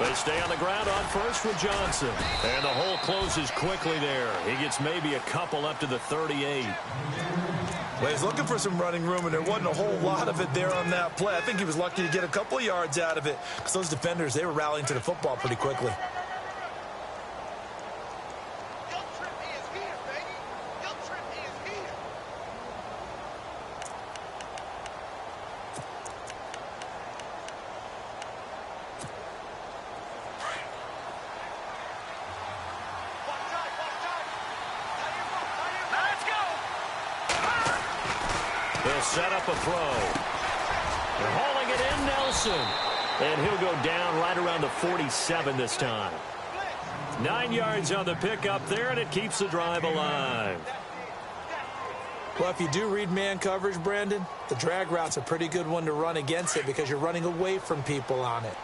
They stay on the ground on first with Johnson. And the hole closes quickly there. He gets maybe a couple up to the 38. Well, he's looking for some running room, and there wasn't a whole lot of it there on that play. I think he was lucky to get a couple of yards out of it because those defenders, they were rallying to the football pretty quickly. He'll set up a throw. They're hauling it in, Nelson. And he'll go down right around the 47 this time. 9 yards on the pickup there, and it keeps the drive alive. Well, if you do read man coverage, Brandon, the drag route's a pretty good one to run against it because you're running away from people on it.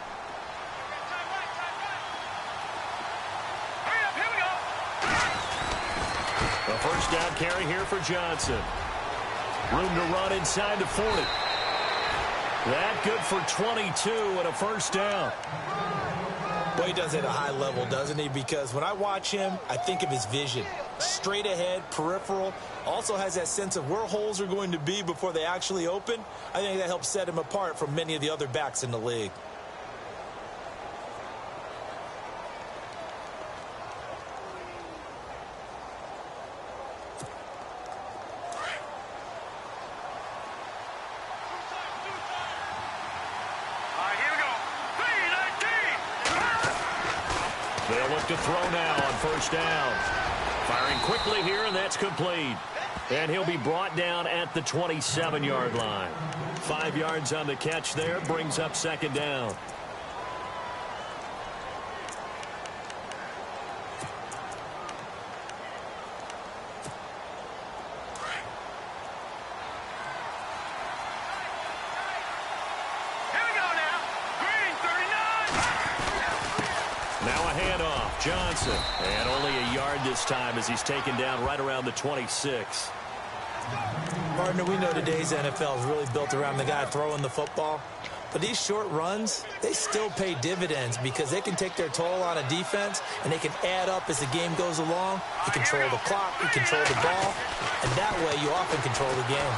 A first down carry here for Johnson. Room to run inside the 40. That good for 22 and a first down. Well, he does it at a high level, doesn't he? Because when I watch him, I think of his vision. Straight ahead, peripheral. Also has that sense of where holes are going to be before they actually open. I think that helps set him apart from many of the other backs in the league. They'll look to throw now on first down. Firing quickly here, and that's complete. And he'll be brought down at the 27-yard line. 5 yards on the catch there, brings up second down. Johnson, and only a yard this time as he's taken down right around the 26. Partner, we know today's NFL is really built around the guy throwing the football. But these short runs, they still pay dividends because they can take their toll on a defense, and they can add up as the game goes along. You control the clock, you control the ball, and that way you often control the game.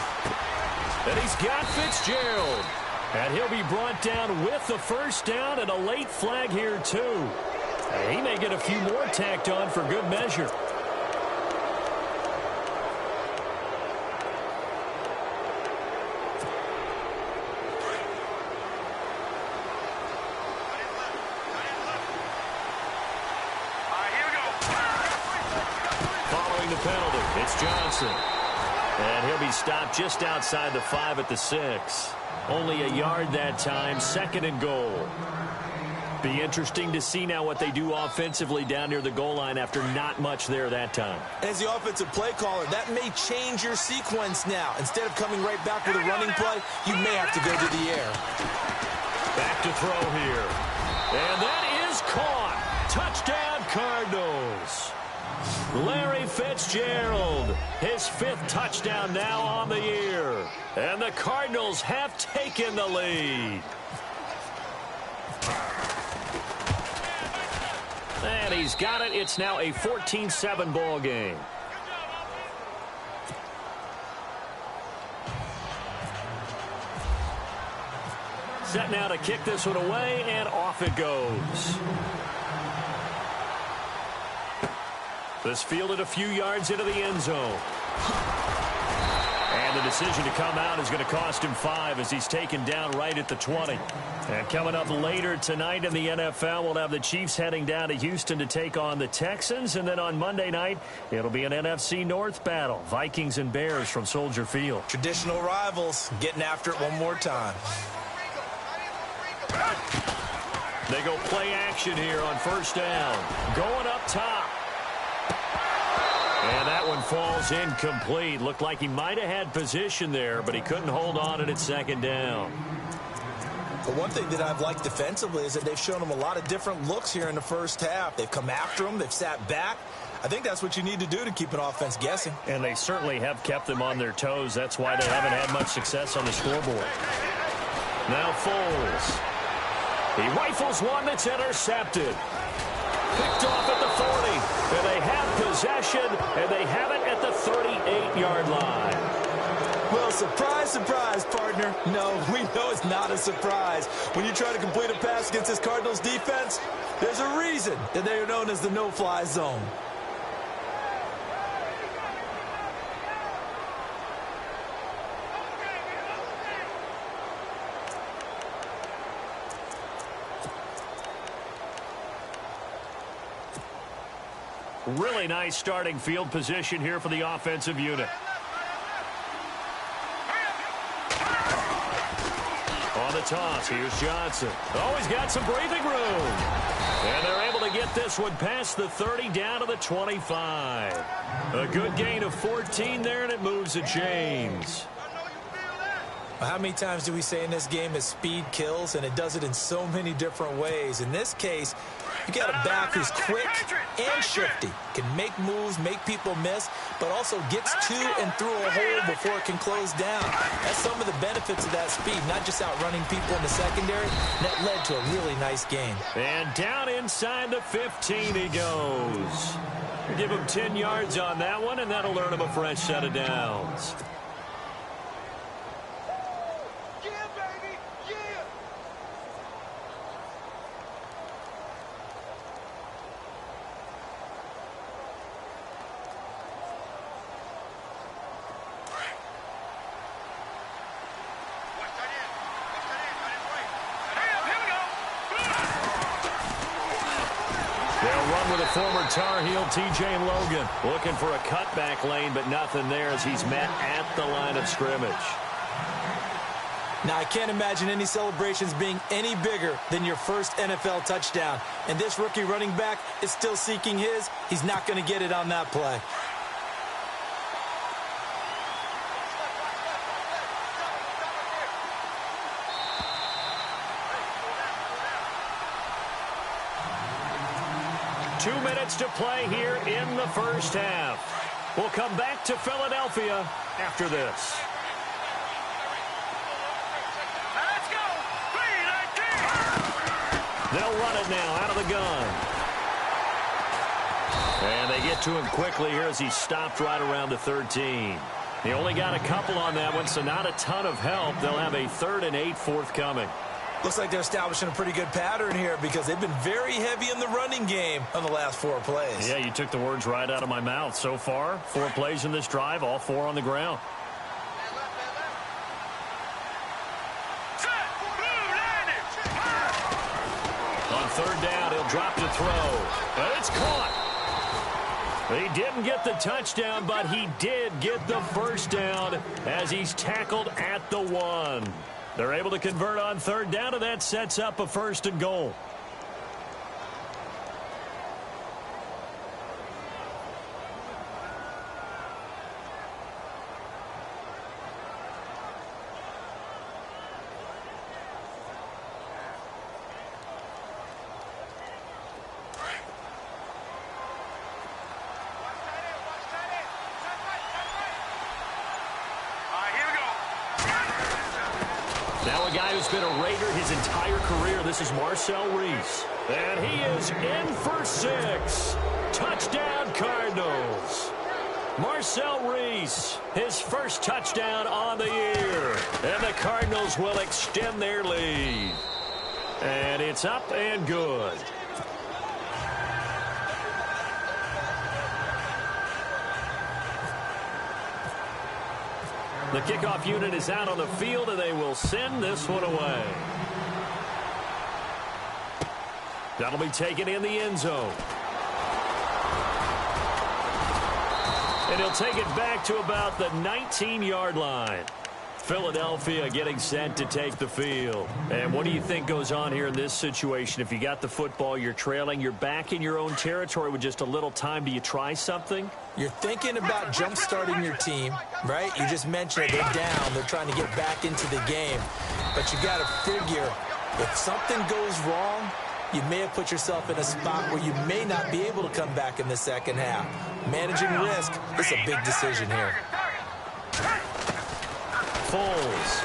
And he's got Fitzgerald. And he'll be brought down with the first down and a late flag here, too. He may get a few more tacked on for good measure. Following the penalty, it's Johnson. And he'll be stopped just outside the 5 at the 6. Only a yard that time, second and goal. Be interesting to see now what they do offensively down near the goal line after not much there that time. As the offensive play caller, that may change your sequence now. Instead of coming right back with a running play, you may have to go to the air. Back to throw here. And that is caught. Touchdown, Cardinals. Larry Fitzgerald, his 5th touchdown now on the year. And the Cardinals have taken the lead. And he's got it. It's now a 14-7 ball game. Set now to kick this one away, and off it goes. This fielded a few yards into the end zone. And the decision to come out is going to cost him 5 as he's taken down right at the 20. And coming up later tonight in the NFL, we'll have the Chiefs heading down to Houston to take on the Texans. And then on Monday night, it'll be an NFC North battle. Vikings and Bears from Soldier Field. Traditional rivals getting after it one more time. They go play action here on first down. Going up top. And that one falls incomplete. Looked like he might have had position there, but he couldn't hold on at second down. But one thing that I've liked defensively is that they've shown him a lot of different looks here in the first half. They've come after him. They've sat back. I think that's what you need to do to keep an offense guessing. And they certainly have kept them on their toes. That's why they haven't had much success on the scoreboard. Now Foles. He rifles one that's intercepted. Picked off at the 40. And they have possession, and they have it at the 38-yard line. Well, surprise, surprise, partner. No, we know it's not a surprise. When you try to complete a pass against this Cardinals defense, there's a reason that they are known as the no-fly zone. Really nice starting field position here for the offensive unit. On the toss, here's Johnson. Oh, he's got some breathing room. And they're able to get this one past the 30 down to the 25. A good gain of 14 there, and it moves to James. How many times do we say in this game that speed kills, and it does it in so many different ways? In this case, you got a back who's quick and shifty, can make moves, make people miss, but also gets to and through a hole before it can close down. That's some of the benefits of that speed, not just outrunning people in the secondary. And that led to a really nice game. And down inside the 15 he goes. Give him 10 yards on that one, and that'll earn him a fresh set of downs. Former Tar Heel T.J. Logan looking for a cutback lane, but nothing there as he's met at the line of scrimmage. Now, I can't imagine any celebrations being any bigger than your first NFL touchdown. And this rookie running back is still seeking his. He's not going to get it on that play. To play here in the first half. We'll come back to Philadelphia after this. Let's go. They'll run it now out of the gun. And they get to him quickly here as he stopped right around the 13. He only got a couple on that one, so not a ton of help. They'll have a 3rd and 8 forthcoming. Looks like they're establishing a pretty good pattern here because they've been very heavy in the running game on the last 4 plays. Yeah, you took the words right out of my mouth. So far, 4 plays in this drive, all 4 on the ground. On 3rd down, he'll drop to throw. And it's caught. He didn't get the touchdown, but he did get the first down as he's tackled at the 1. They're able to convert on 3rd down, and that sets up a 1st and goal. Now a guy who's been a Raider his entire career. This is Marcel Reese. And he is in for 6. Touchdown, Cardinals. Marcel Reese, his first touchdown on the year. And the Cardinals will extend their lead. And it's up and good. The kickoff unit is out on the field, and they will send this one away. That'll be taken in the end zone. And he'll take it back to about the 19-yard line. Philadelphia getting set to take the field. And what do you think goes on here in this situation? If you got the football, you're trailing, you're back in your own territory with just a little time. Do you try something? You're thinking about jump-starting your team, right? You just mentioned it. They're down. They're trying to get back into the game. But you got to figure, if something goes wrong, you may have put yourself in a spot where you may not be able to come back in the second half. Managing risk is a big decision here. Foles.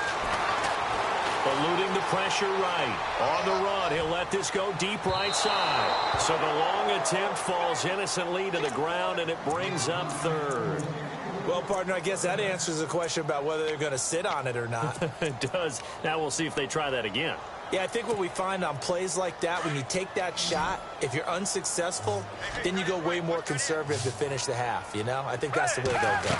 Eluding the pressure right. On the run, he'll let this go deep right side. So the long attempt falls innocently to the ground, and it brings up third. Well, partner, I guess that answers the question about whether they're going to sit on it or not. It does. Now we'll see if they try that again. Yeah, I think what we find on plays like that, when you take that shot, if you're unsuccessful, then you go way more conservative to finish the half, you know? I think that's the way they'll go.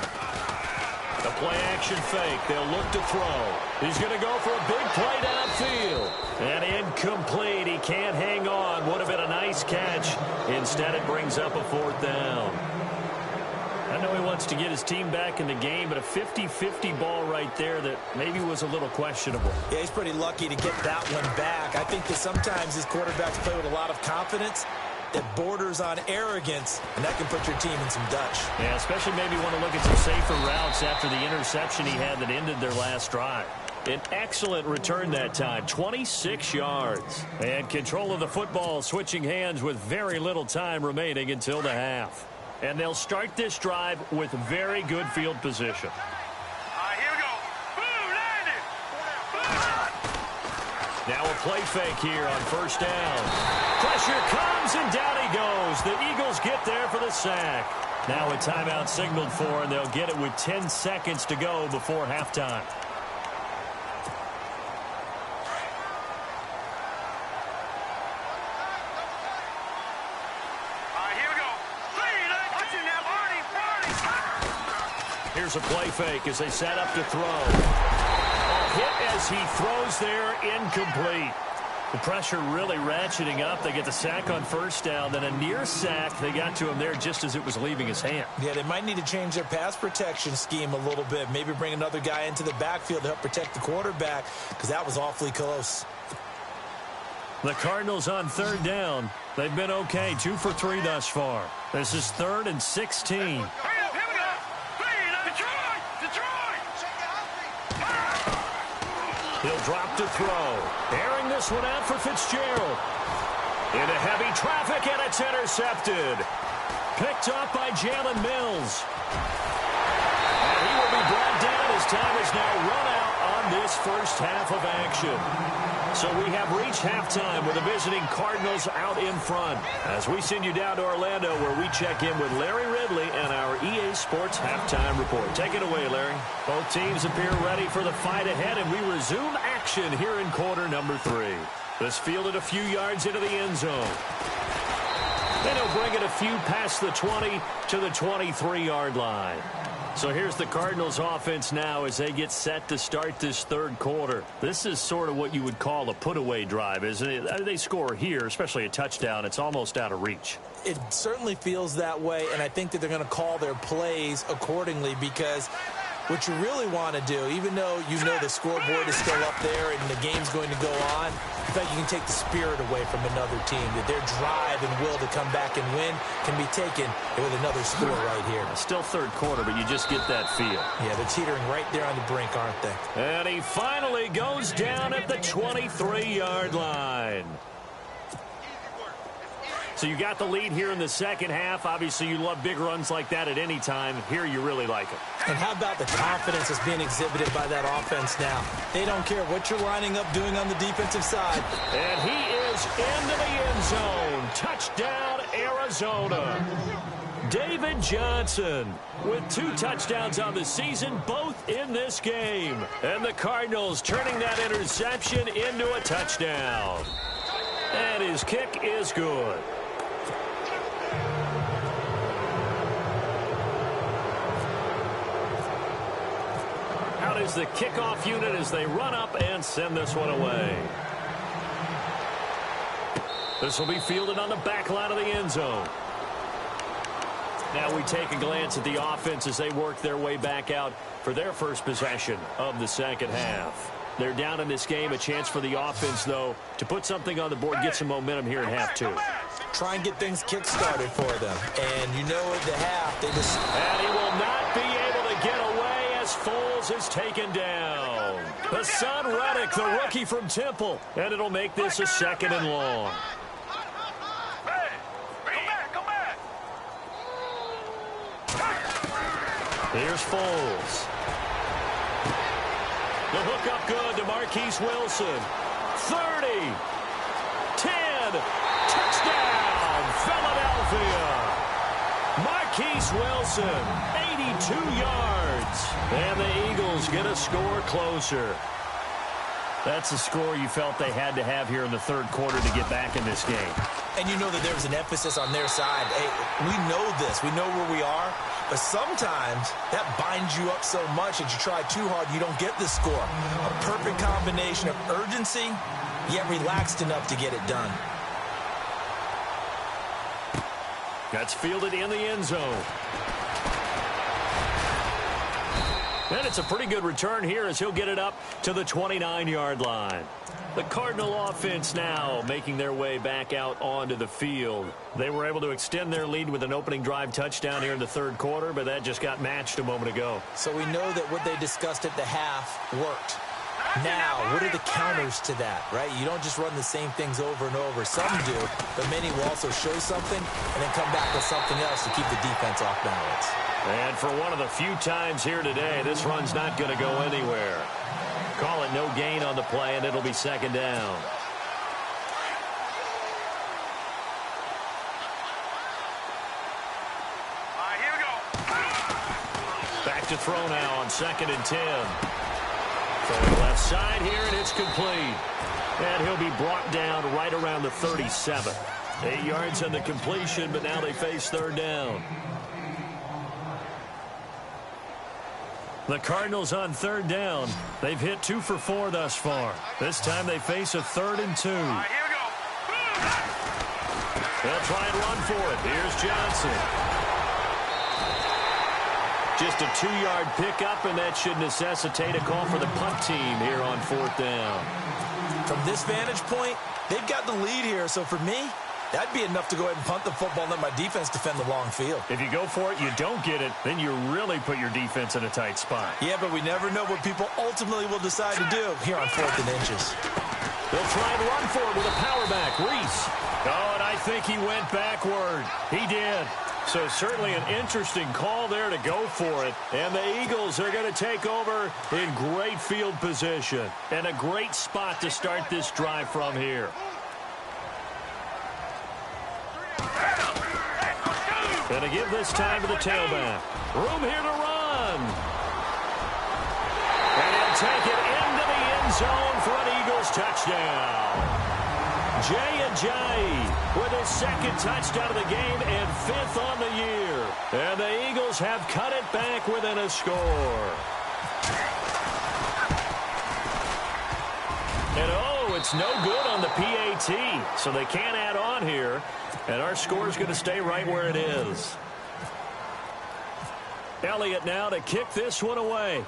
The play-action fake. They'll look to throw. He's going to go for a big play downfield. And incomplete. He can't hang on. Would have been a nice catch. Instead, it brings up a fourth down. I know he wants to get his team back in the game, but a 50-50 ball right there that maybe was a little questionable. Yeah, he's pretty lucky to get that one back. I think that sometimes these quarterbacks play with a lot of confidence that borders on arrogance, and that can put your team in some Dutch. Yeah, especially maybe want to look at some safer routes after the interception he had that ended their last drive. An excellent return that time, 26 yards. And control of the football switching hands with very little time remaining until the half. And they'll start this drive with very good field position. Here we go. Boom, landed. Now a play fake here on first down. Pressure comes, and down he goes. The Eagles get there for the sack. Now a timeout signaled for, and they'll get it with 10 seconds to go before halftime. Here's a play fake as they set up to throw. A hit as he throws there, incomplete. The pressure really ratcheting up. They get the sack on first down, then a near sack. They got to him there just as it was leaving his hand. Yeah, they might need to change their pass protection scheme a little bit. Maybe bring another guy into the backfield to help protect the quarterback, because that was awfully close. The Cardinals on third down. They've been okay, 2 for 3 thus far. This is 3rd and 16. He'll drop to throw. Airing this one out for Fitzgerald. Into heavy traffic, and it's intercepted. Picked up by Jalen Mills. And he will be brought down as time is now run out on this first half of action. So we have reached halftime with the visiting Cardinals out in front. As we send you down to Orlando, where we check in with Larry Ridley and our EA Sports Halftime Report. Take it away, Larry. Both teams appear ready for the fight ahead, and we resume action here in quarter number 3. This fielded a few yards into the end zone. Then he'll bring it a few past the 20 to the 23-yard line. So here's the Cardinals offense now as they get set to start this third quarter. This is sort of what you would call a put-away drive, isn't it? They score here, especially a touchdown. It's almost out of reach. It certainly feels that way, and I think that they're going to call their plays accordingly, because what you really want to do, even though you know the scoreboard is still up there and the game's going to go on, I think you can take the spirit away from another team, that their drive and will to come back and win can be taken with another score right here. Still third quarter, but you just get that feel. Yeah, they're teetering right there on the brink, aren't they? And he finally goes down at the 23-yard line. So you got the lead here in the second half. Obviously, you love big runs like that at any time. Here, you really like it. And how about the confidence that's being exhibited by that offense now? They don't care what you're lining up doing on the defensive side. And he is into the end zone. Touchdown, Arizona. David Johnson with 2 touchdowns on the season, both in this game. And the Cardinals turning that interception into a touchdown. And his kick is good. Out is the kickoff unit as they run up and send this one away. This will be fielded on the back line of the end zone. Now we take a glance at the offense as they work their way back out for their first possession of the second half. They're down in this game. A chance for the offense, though, to put something on the board, get some momentum here in half 2. Try and get things kick-started for them. And you know at the half, they just... And he will not be able to get away as Foles is taken down. Hassan Reddick, the rookie from Temple. And it'll make this a 2nd and long. Here's Foles. The hook up good to Marquise Wilson. 30. 10. Touchdown, Philadelphia. Marquise Wilson, 82 yards. And the Eagles get a score closer. That's a score you felt they had to have here in the third quarter to get back in this game. And you know that there was an emphasis on their side. Hey, we know this. We know where we are. But sometimes that binds you up so much that you try too hard, you don't get the score. A perfect combination of urgency, yet relaxed enough to get it done. That's fielded in the end zone. And it's a pretty good return here as he'll get it up to the 29-yard line. The Cardinal offense now making their way back out onto the field. They were able to extend their lead with an opening drive touchdown here in the third quarter, but that just got matched a moment ago. So we know that what they discussed at the half worked. Now, what are the counters to that, right? You don't just run the same things over and over. Some do, but many will also show something and then come back with something else to keep the defense off balance. And for one of the few times here today, this run's not going to go anywhere. Call it no gain on the play, and it'll be second down. Here we go. Back to throw now on 2nd and 10. Throwing left side here, and it's complete. And he'll be brought down right around the 37. 8 yards on the completion, but now they face third down. The Cardinals on third down. They've hit 2 for 4 thus far. This time they face a 3rd and 2. Here we go. They'll try and run for it. Here's Johnson. Just a 2-yard pickup, and that should necessitate a call for the punt team here on 4th down. From this vantage point, they've got the lead here. So for me, that'd be enough to go ahead and punt the football and let my defense defend the long field. If you go for it, you don't get it, then you really put your defense in a tight spot. Yeah, but we never know what people ultimately will decide to do here on 4th and inches. They'll try and run for it with a power back. Reese. Oh, and I think he went backward. He did. So certainly an interesting call there to go for it. And the Eagles are going to take over in great field position. And a great spot to start this drive from here. Going to give this time to the tailback. Room here to run. And he'll take it into the end zone for an Eagles touchdown. Jay Ajayi with his 2nd touchdown of the game and 5th on the year. And the Eagles have cut it back within a score. And oh, it's no good on the PAT, so they can't add on here. And our score is going to stay right where it is. Elliott now to kick this one away.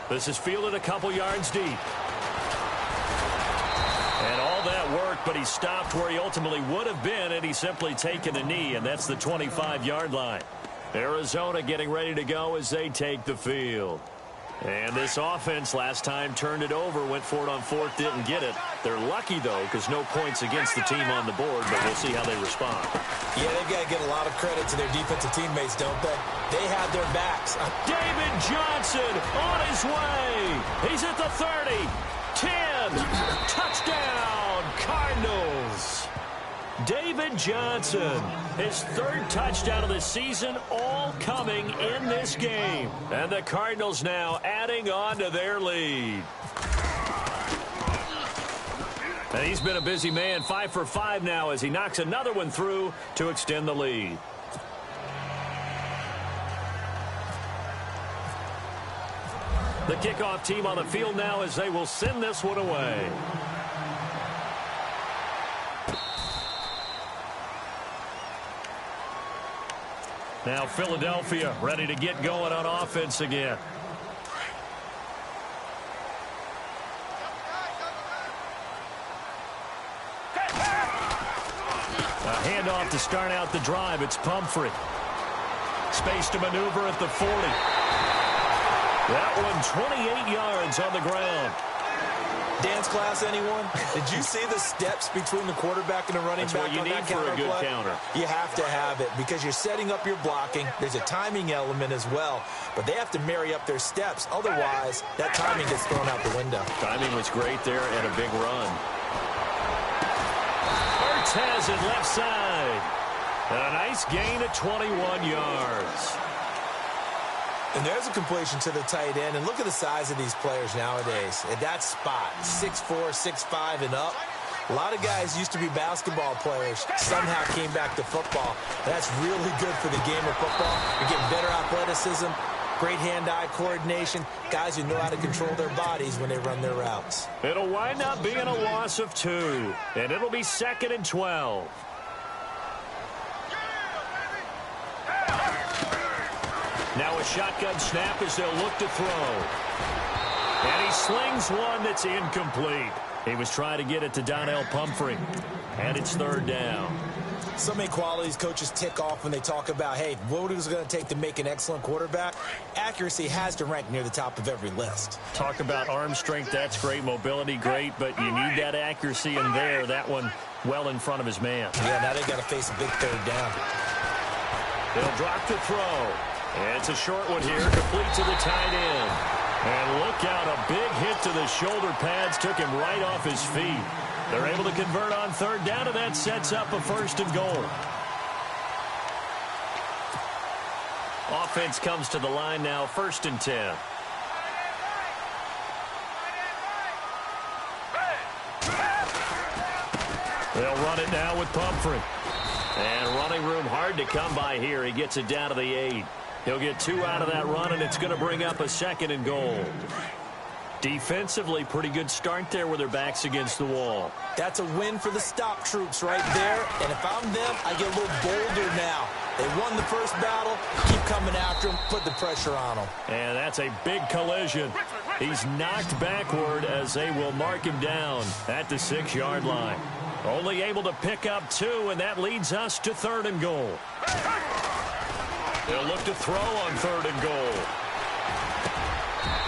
This is fielded a couple yards deep. And all that worked, but he stopped where he ultimately would have been, and he's simply taken a knee, and that's the 25-yard line. Arizona getting ready to go as they take the field. And this offense last time turned it over, went for it on 4th, didn't get it. They're lucky, though, because no points against the team on the board, but we'll see how they respond. Yeah, they've got to give a lot of credit to their defensive teammates, don't they? They had their backs. David Johnson on his way. He's at the 30. 10. Touchdown, Cardinals. David Johnson, his 3rd touchdown of the season, all coming in this game. And the Cardinals now adding on to their lead. And he's been a busy man, 5 for 5 now as he knocks another one through to extend the lead. The kickoff team on the field now as they will send this one away. Now Philadelphia ready to get going on offense again. A handoff to start out the drive. It's Pumphrey. Space to maneuver at the 40. That one 28 yards on the ground. Dance class, anyone? Did you see the steps between the quarterback and the running back on that counter play? That's what you need for a good counter. You have to have it because you're setting up your blocking. There's a timing element as well, but they have to marry up their steps. Otherwise, that timing gets thrown out the window. Timing was great there and a big run. Ertz has it left side. A nice gain of 21 yards. And there's a completion to the tight end. And look at the size of these players nowadays. At that spot, 6'4", 6'5", and up. A lot of guys used to be basketball players, somehow came back to football. That's really good for the game of football. You're getting better athleticism, great hand-eye coordination, guys who know how to control their bodies when they run their routes. It'll wind up being a loss of 2, and it'll be 2nd and 12. Now a shotgun snap as they'll look to throw. And he slings one that's incomplete. He was trying to get it to Donnell Pumphrey. And it's 3rd down. So many qualities coaches tick off when they talk about, hey, what is it going to take to make an excellent quarterback? Accuracy has to rank near the top of every list. Talk about arm strength, that's great. Mobility, great. But you need that accuracy in there. That one well in front of his man. Yeah, now they got to face a big 3rd down. They'll drop the throw. And it's a short one here, complete to the tight end. And look out, a big hit to the shoulder pads took him right off his feet. They're able to convert on 3rd down, and that sets up a 1st and goal. Offense comes to the line now, 1st and 10. They'll run it now with Pumphrey. And running room hard to come by here. He gets it down to the 8. He'll get 2 out of that run, and it's going to bring up a 2nd and goal. Defensively, pretty good start there with their backs against the wall. That's a win for the stop troops right there. And if I'm them, I get a little bolder now. They won the first battle. Keep coming after them. Put the pressure on them. And that's a big collision. He's knocked backward as they will mark him down at the 6-yard line. Only able to pick up 2, and that leads us to 3rd and goal. They'll look to throw on 3rd and goal.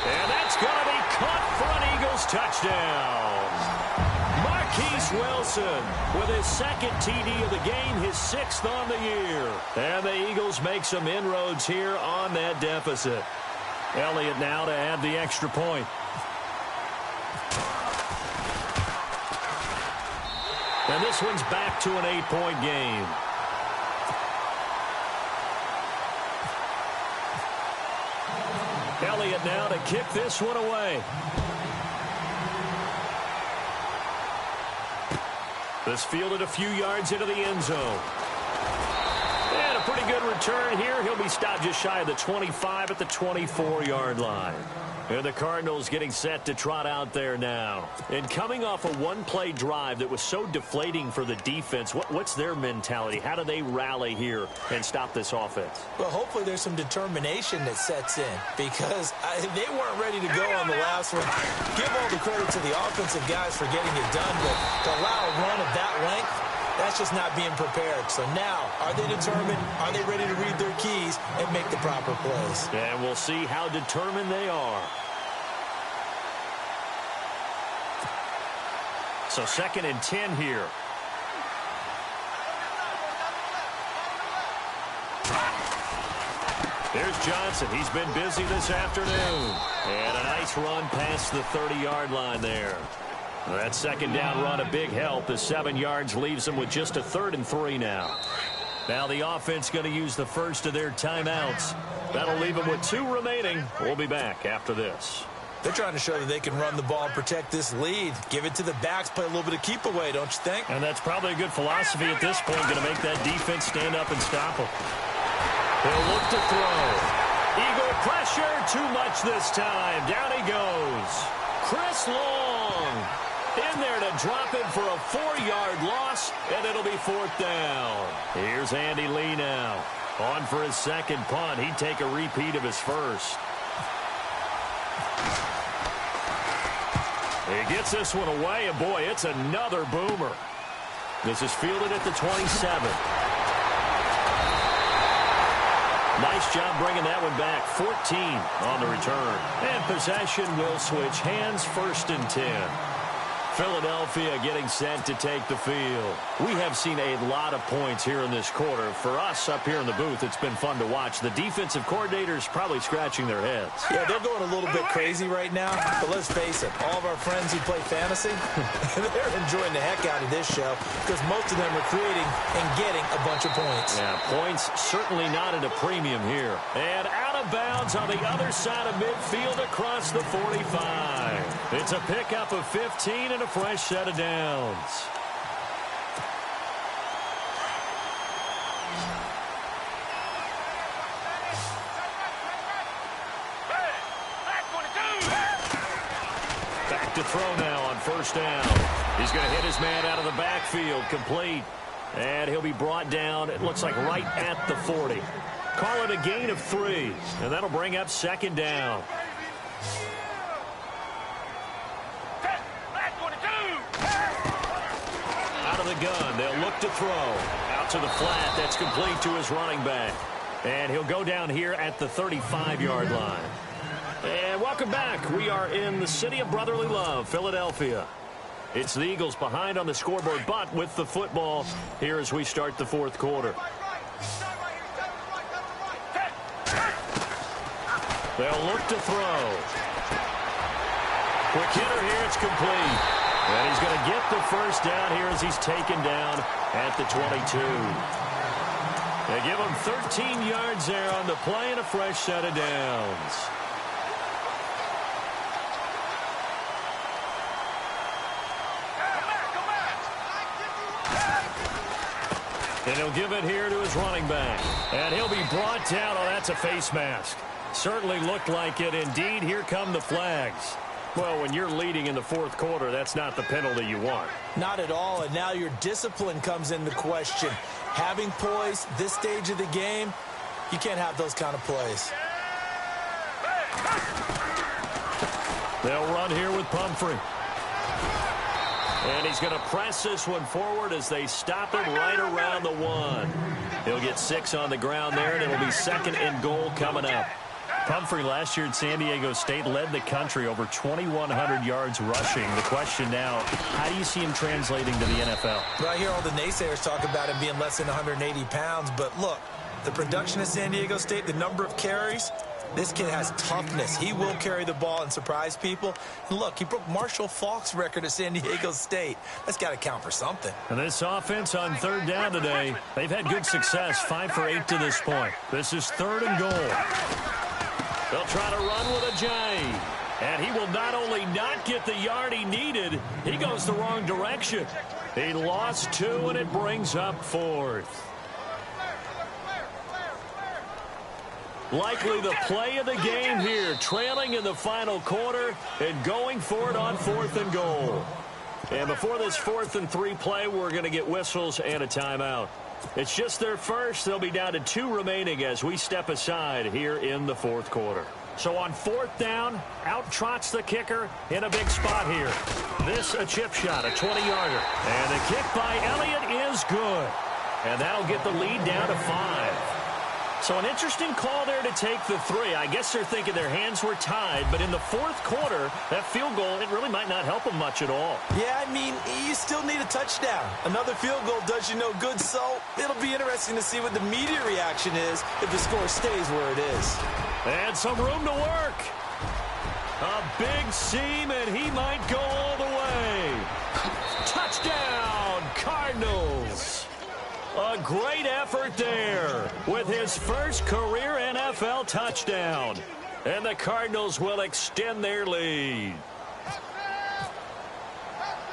And that's going to be caught for an Eagles touchdown. Marquise Wilson with his 2nd TD of the game, his 6th on the year. And the Eagles make some inroads here on that deficit. Elliott now to add the extra point. And this one's back to an 8-point game. Elliott now to kick this one away. This fielded a few yards into the end zone. And a pretty good return here. He'll be stopped just shy of the 25 at the 24-yard line. And the Cardinals getting set to trot out there now. And coming off a one-play drive that was so deflating for the defense, what's their mentality? How do they rally here and stop this offense? Well, hopefully there's some determination that sets in because they weren't ready to go on the last one. Give all the credit to the offensive guys for getting it done, but to allow a run of that length, that's just not being prepared. So now, are they determined? Are they ready to read their keys and make the proper plays? And we'll see how determined they are. So 2nd and 10 here. There's Johnson. He's been busy this afternoon. And a nice run past the 30-yard line there. That 2nd down run, a big help. The 7 yards leaves them with just a 3rd and 3 now. Now the offense going to use the first of their timeouts. That'll leave them with 2 remaining. We'll be back after this. They're trying to show that they can run the ball and protect this lead. Give it to the backs, play a little bit of keep away, don't you think? And that's probably a good philosophy at this point, going to make that defense stand up and stop them. He'll look to throw. Eagle pressure, too much this time. Down he goes. Chris Long in there to drop it for a 4-yard loss, and it'll be 4th down. Here's Andy Lee now. On for his 2nd punt. He'd take a repeat of his first. He gets this one away, and boy, it's another boomer. This is fielded at the 27. Nice job bringing that one back. 14 on the return. And possession will switch hands, 1st and 10. Philadelphia getting set to take the field. We have seen a lot of points here in this quarter. For us up here in the booth, it's been fun to watch. The defensive coordinators probably scratching their heads. Yeah, they're going a little bit crazy right now. But let's face it, all of our friends who play fantasy, they're enjoying the heck out of this show because most of them are creating and getting a bunch of points. Yeah, points certainly not at a premium here. And out of bounds on the other side of midfield across the 45. It's a pickup of 15 and a fresh set of downs. Back to throw now on first down. He's going to hit his man out of the backfield, complete. And he'll be brought down, it looks like right at the 40. Call it a gain of 3, and that'll bring up second down. Out of the gun, they'll look to throw. Out to the flat, that's complete to his running back. And he'll go down here at the 35-yard line. And welcome back. We are in the city of brotherly love, Philadelphia. It's the Eagles behind on the scoreboard, but with the football here as we start the fourth quarter. They'll look to throw. Quick hitter here, it's complete. And he's going to get the first down here as he's taken down at the 22. They give him 13 yards there on the play and a fresh set of downs. And he'll give it here to his running back. And he'll be brought down. Oh, that's a face mask. Certainly looked like it. Indeed, here come the flags. Well, when you're leading in the fourth quarter, that's not the penalty you want. Not at all, and now your discipline comes into question. Having poise this stage of the game, you can't have those kind of plays. They'll run here with Pumphrey. And he's going to press this one forward as they stop him right around the 1. He'll get 6 on the ground there, and it'll be second and goal coming up. Pumphrey last year at San Diego State led the country over 2,100 yards rushing. The question now, how do you see him translating to the NFL? Well, I hear all the naysayers talk about him being less than 180 pounds, but look, the production at San Diego State, the number of carries, this kid has toughness. He will carry the ball and surprise people. And look, he broke Marshall Faulk's record at San Diego State. That's got to count for something. And this offense on third down today, they've had good success, 5 for 8 to this point. This is third and goal. They'll try to run with a J. And he will not only not get the yard he needed, he goes the wrong direction. He lost 2, and it brings up 4th. Likely the play of the game here, trailing in the final quarter and going for it on 4th and goal. And before this 4th and 3 play, we're going to get whistles and a timeout. It's just their first. They'll be down to 2 remaining as we step aside here in the fourth quarter. So on 4th down, out trots the kicker in a big spot here. This a chip shot, a 20-yarder. And the kick by Elliott is good. And that'll get the lead down to 5. So an interesting call there to take the 3. I guess they're thinking their hands were tied, but in the fourth quarter, that field goal, it really might not help them much at all. Yeah, I mean, you still need a touchdown. Another field goal does you no good, so it'll be interesting to see what the media reaction is if the score stays where it is. And some room to work. A big seam, and he might go all the way. Touchdown, Cardinals. A great effort there with his first career NFL touchdown. And the Cardinals will extend their lead.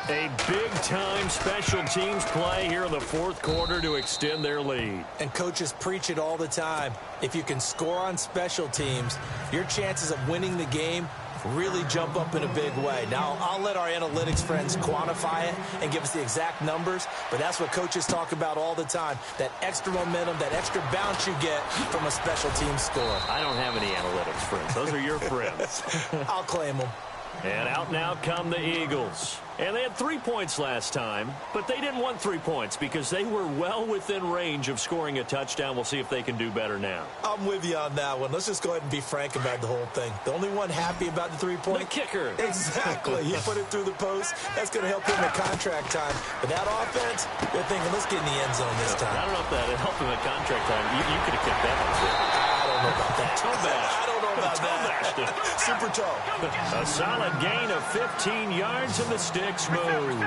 A big-time special teams play here in the fourth quarter to extend their lead. And coaches preach it all the time. If you can score on special teams, your chances of winning the game really jump up in a big way. Now, I'll let our analytics friends quantify it and give us the exact numbers, but that's what coaches talk about all the time, that extra momentum, that extra bounce you get from a special team score. I don't have any analytics friends. Those are your friends. I'll claim them. And out now come the Eagles. And they had 3 points last time, but they didn't want 3 points because they were well within range of scoring a touchdown. We'll see if they can do better now. I'm with you on that one. Let's just go ahead and be frank about the whole thing. The only one happy about the 3-point? The kicker. Exactly. He put it through the post. That's going to help him at contract time. But that offense, they're thinking, let's get in the end zone this time. I don't know if that helped him at contract time. You could have kicked that one, too. I don't know about that. Toe bash. I don't know about that. Super toe. A solid gain of 15 yards and the sticks move.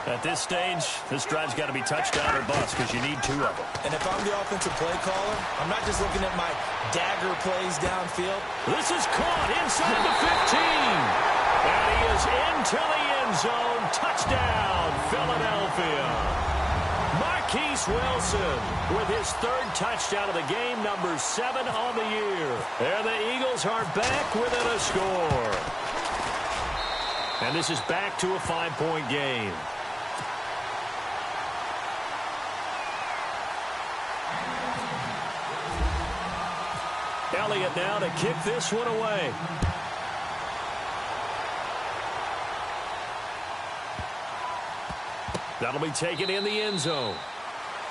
At this stage, this drive's got to be touchdown or bust because you need 2 of them. And if I'm the offensive play caller, I'm not just looking at my dagger plays downfield. This is caught inside the 15. And he is into the end zone. Touchdown, Philadelphia. Marquise Wilson with his 3rd touchdown of the game, number 7 on the year. And the Eagles are back within a score. And this is back to a 5-point game. Elliott now to kick this one away. That'll be taken in the end zone.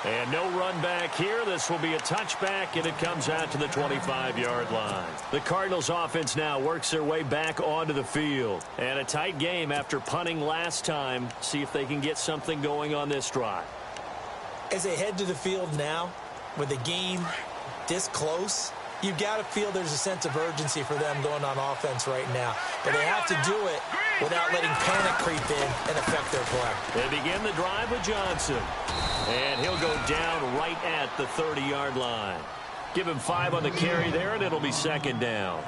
And no run back here. This will be a touchback, and it comes out to the 25-yard line. The Cardinals offense now works their way back onto the field. And a tight game after punting last time. See if they can get something going on this drive. As they head to the field now, with the game this close, you've got to feel there's a sense of urgency for them going on offense right now. But they have to do it without letting panic creep in and affect their play. They begin the drive with Johnson. And he'll go down right at the 30-yard line. Give him 5 on the carry there, and it'll be 2nd down.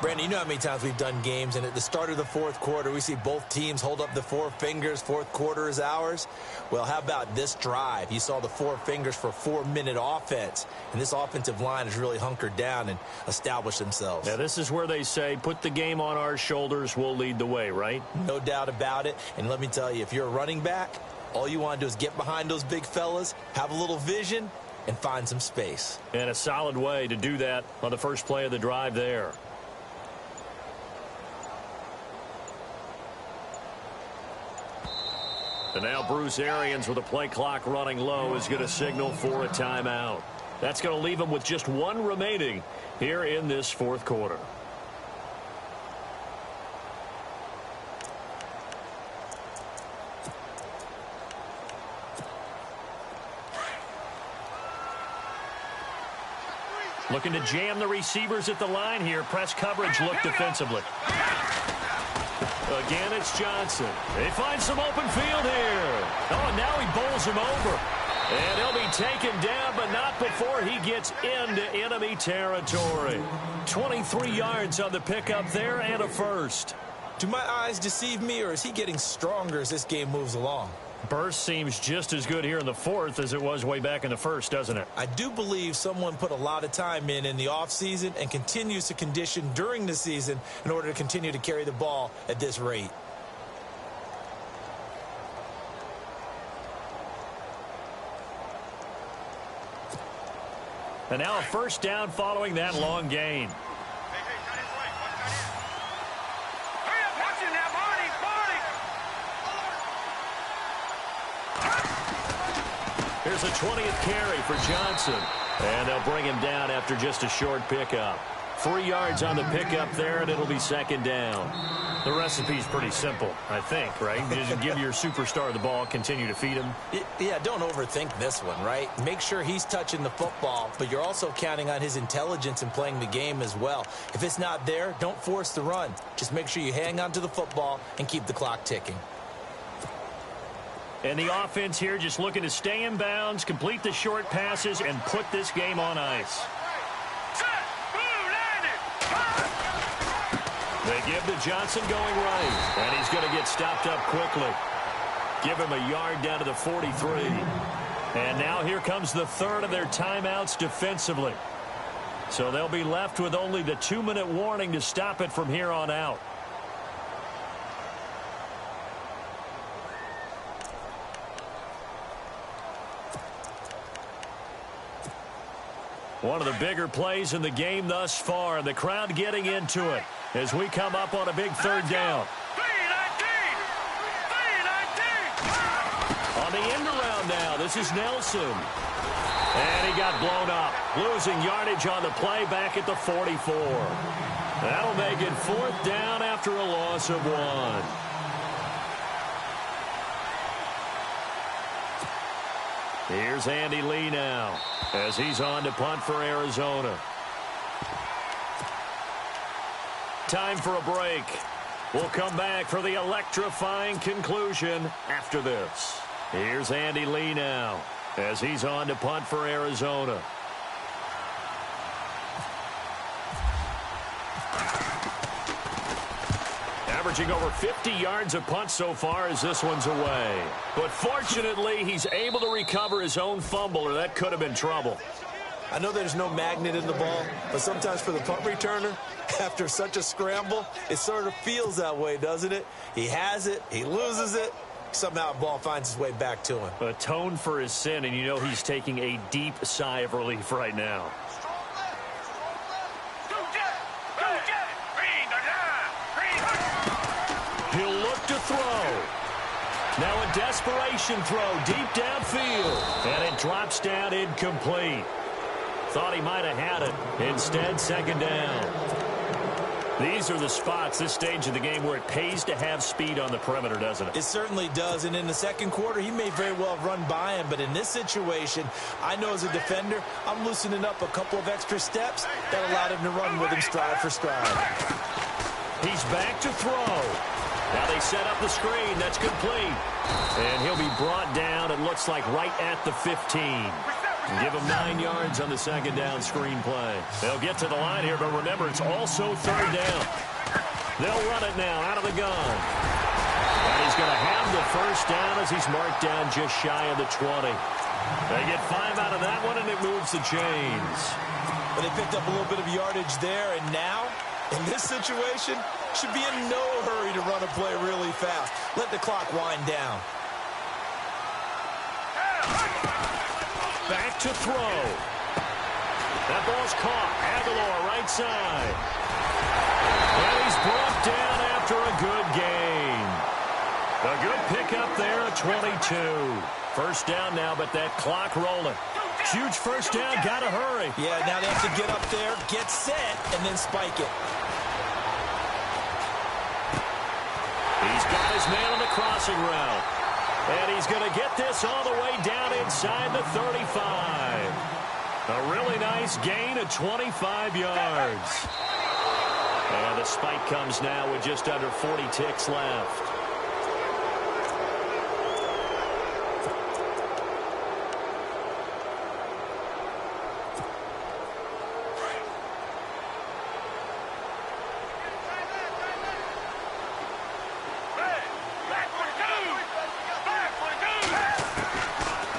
Brandon, you know how many times we've done games, and at the start of the 4th quarter, we see both teams hold up the 4 fingers, 4th quarter is ours. Well, how about this drive? You saw the 4 fingers for 4-minute offense, and this offensive line has really hunkered down and established themselves. Yeah, this is where they say, put the game on our shoulders, we'll lead the way, right? No doubt about it, and let me tell you, if you're a running back, all you want to do is get behind those big fellas, have a little vision, and find some space. And a solid way to do that on the first play of the drive there. And now Bruce Arians, with a play clock running low, is going to signal for a timeout. That's going to leave him with just 1 remaining here in this 4th quarter. Looking to jam the receivers at the line here. Press coverage look defensively. Again, it's Johnson. They find some open field here. Oh, and now he bowls him over. And he'll be taken down, but not before he gets into enemy territory. 23 yards on the pickup there and a first. Do my eyes deceive me, or is he getting stronger as this game moves along? Burst seems just as good here in the 4th as it was way back in the 1st, doesn't it? I do believe someone put a lot of time in the offseason and continues to condition during the season in order to continue to carry the ball at this rate. And now a first down following that long gain. Here's a 20th carry for Johnson. And they'll bring him down after just a short pickup. 3 yards on the pickup there, and it'll be 2nd down. The recipe's pretty simple, I think, right? You just give your superstar the ball, continue to feed him. Yeah, don't overthink this one, right? Make sure he's touching the football, but you're also counting on his intelligence in playing the game as well. If it's not there, don't force the run. Just make sure you hang on to the football and keep the clock ticking. And the offense here just looking to stay in bounds, complete the short passes, and put this game on ice. They give to Johnson going right, and he's going to get stopped up quickly. Give him a yard down to the 43. And now here comes the 3rd of their timeouts defensively. So they'll be left with only the 2-minute warning to stop it from here on out. One of the bigger plays in the game thus far, and the crowd getting into it as we come up on a big third down. On the end around now, this is Nelson. And he got blown up, losing yardage on the play back at the 44. That'll make it 4th down after a loss of 1. Here's Andy Lee now as he's on to punt for Arizona. Time for a break. We'll come back for the electrifying conclusion after this. Here's Andy Lee now as he's on to punt for Arizona. Averaging over 50 yards a punt so far as this one's away. But fortunately, he's able to recover his own fumble, or that could have been trouble. I know there's no magnet in the ball, but sometimes for the punt returner, after such a scramble, it sort of feels that way, doesn't it? He has it, he loses it, somehow the ball finds its way back to him. Atone for his sin, and you know he's taking a deep sigh of relief right now. He'll look to throw. Now a desperation throw deep downfield. And it drops down incomplete. Thought he might have had it. Instead, 2nd down. These are the spots, this stage of the game, where it pays to have speed on the perimeter, doesn't it? It certainly does. And in the second quarter, he may very well run by him. But in this situation, I know as a defender, I'm loosening up a couple of extra steps that allowed him to run with him stride for stride. He's back to throw. Now they set up the screen. That's complete. And he'll be brought down, it looks like, right at the 15. Give him 9 yards on the 2nd down screen play. They'll get to the line here, but remember, it's also 3rd down. They'll run it now out of the gun. And he's going to have the 1st down as he's marked down just shy of the 20. They get 5 out of that one, and it moves the chains. But they picked up a little bit of yardage there, and now, in this situation, should be in no hurry to run a play really fast. Let the clock wind down. Back to throw. That ball's caught. Aguilar right side. And he's brought down after a good gain. A good pickup there at 22. 1st down now, but that clock rolling. Huge 1st down. Got to hurry. Yeah, now they have to get up there, get set, and then spike it. He's got his man on the crossing route. And he's going to get this all the way down inside the 35. A really nice gain of 25 yards. And the spike comes now with just under 40 ticks left.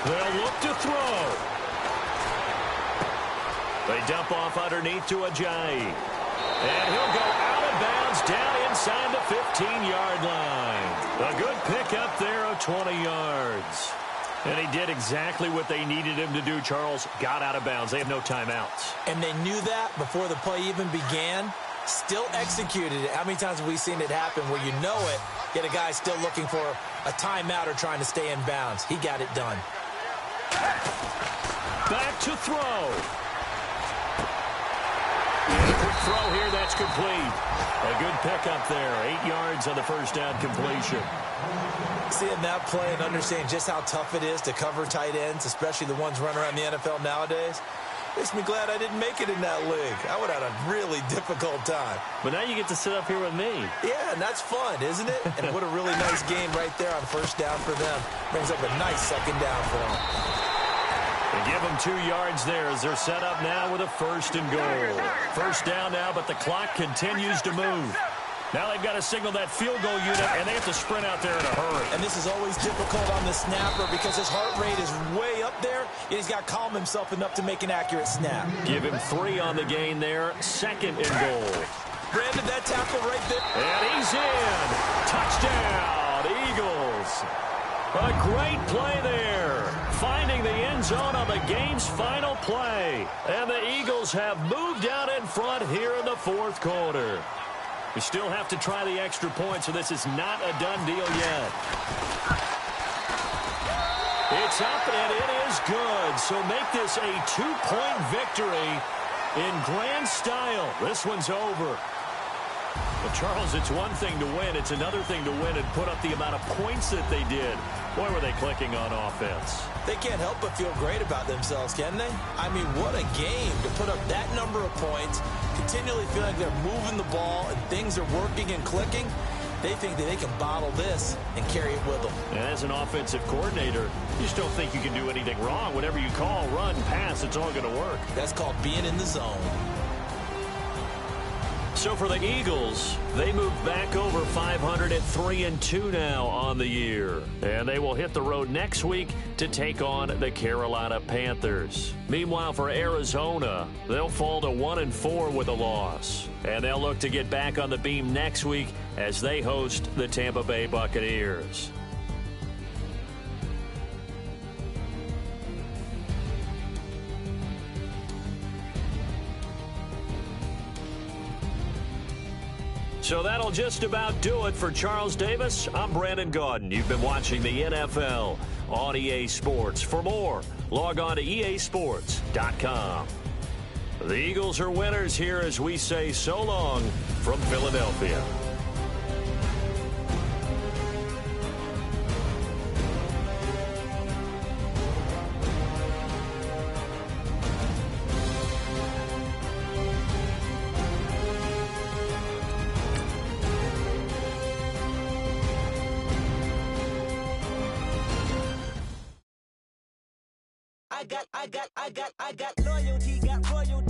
They'll look to throw. They dump off underneath to Ajayi. And he'll go out of bounds down inside the 15-yard line. A good pickup there of 20 yards. And he did exactly what they needed him to do, Charles. Got out of bounds. They have no timeouts. And they knew that before the play even began. Still executed it. How many times have we seen it happen where you know it, yet a guy still looking for a timeout or trying to stay in bounds? He got it done. Back to throw. And a quick throw here, that's complete. A good pickup there. 8 yards on the 1st down completion. Seeing that play and understanding just how tough it is to cover tight ends, especially the ones running around the NFL nowadays, makes me glad I didn't make it in that league. I would have had a really difficult time. But now you get to sit up here with me. Yeah, and that's fun, isn't it? And what a really nice game right there on 1st down for them. Brings up a nice 2nd down for them. They give them 2 yards there as they're set up now with a 1st and goal. 1st down now, but the clock continues to move. Now they've got to signal that field goal unit, and they have to sprint out there in a hurry. And this is always difficult on the snapper because his heart rate is way up there, and he's got to calm himself enough to make an accurate snap. Give him 3 on the gain there. 2nd and goal. Brandon, that tackle right there. And he's in. Touchdown, Eagles. A great play there. finding the end zone on the game's final play. And the Eagles have moved out in front here in the fourth quarter. We still have to try the extra point, so this is not a done deal yet. It's up, and it is good. So make this a 2-point victory in grand style. This one's over. But, Charles, it's one thing to win. It's another thing to win and put up the amount of points that they did. Boy, were they clicking on offense. They can't help but feel great about themselves, can they? I mean, what a game to put up that number of points, continually feeling like they're moving the ball and things are working and clicking. They think that they can bottle this and carry it with them. And as an offensive coordinator, you just don't think you can do anything wrong. Whatever you call, run, pass, it's all going to work. That's called being in the zone. So for the Eagles, they move back over 500 at 3-2 now on the year. And they will hit the road next week to take on the Carolina Panthers. Meanwhile, for Arizona, they'll fall to 1-4 with a loss. And they'll look to get back on the beam next week as they host the Tampa Bay Buccaneers. So that'll just about do it for Charles Davis. I'm Brandon Gaudin. You've been watching the NFL on EA Sports. For more, log on to easports.com. The Eagles are winners here as we say so long from Philadelphia. I got loyalty, got royalty.